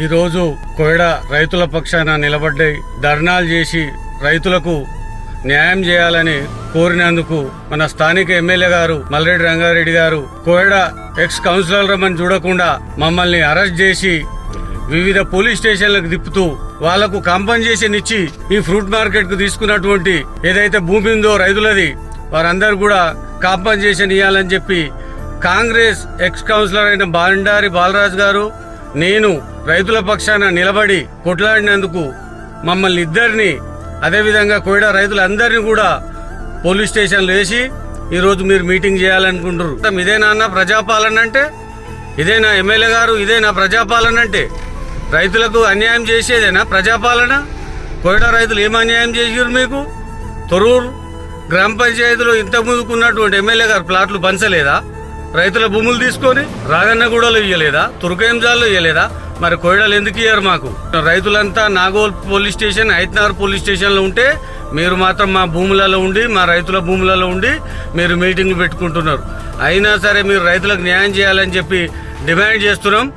ఈరోజు కోయడ రైతుల పక్షాన నిలబడ్డాయి ధర్నాలు చేసి రైతులకు న్యాయం చేయాలని కోరినందుకు మన స్థానిక ఎమ్మెల్యే గారు మల్రెడ్డి రంగారెడ్డి గారు కోయడ ఎక్స్ కౌన్సిలర్లను చూడకుండా మమ్మల్ని అరెస్ట్ చేసి వివిధ పోలీస్ స్టేషన్లకు తిప్పుతూ వాళ్లకు కాంపన్సేషన్ ఇచ్చి ఈ ఫ్రూట్ మార్కెట్ కు తీసుకున్నటువంటి ఏదైతే భూమి ఉందో రైతులది వారందరూ కూడా కాంపన్సేషన్ ఇవ్వాలని చెప్పి కాంగ్రెస్ ఎక్స్ కౌన్సిలర్ అయిన బండారి బాలరాజు గారు నేను రైతుల పక్షాన నిలబడి కొట్లాడినందుకు మమ్మల్ని ఇద్దరిని అదేవిధంగా కోయడ రైతులందరినీ కూడా పోలీస్ స్టేషన్లు వేసి ఈరోజు మీరు మీటింగ్ చేయాలనుకుంటారు. ఇదేనా ప్రజాపాలన అంటే? ఇదేనా ఎమ్మెల్యే గారు? ఇదేనా ప్రజాపాలన అంటే? రైతులకు అన్యాయం చేసేదేనా ప్రజాపాలన? కోయడ రైతులు ఏం అన్యాయం చేసారు మీకు? తొర్రూరు గ్రామ పంచాయతీలో ఇంత ముందుకున్నటువంటి ఎమ్మెల్యే గారు ప్లాట్లు పంచలేదా? రైతుల భూములు తీసుకొని రాగన్నగూడలో ఇయ్యలేదా? తుర్కేంజాల్లో ఇయ్యలేదా? మరి కోయడలు ఎందుకు ఇయ్యారు మాకు? రైతులంతా నాగోల్ పోలీస్ స్టేషన్, ఐత్నగర్ పోలీస్ స్టేషన్లో ఉంటే మీరు మాత్రం మా భూములలో ఉండి, మా రైతుల భూములలో ఉండి మీరు మీటింగ్లు పెట్టుకుంటున్నారు. అయినా సరే మీరు రైతులకు న్యాయం చేయాలని చెప్పి డిమాండ్ చేస్తున్నాం.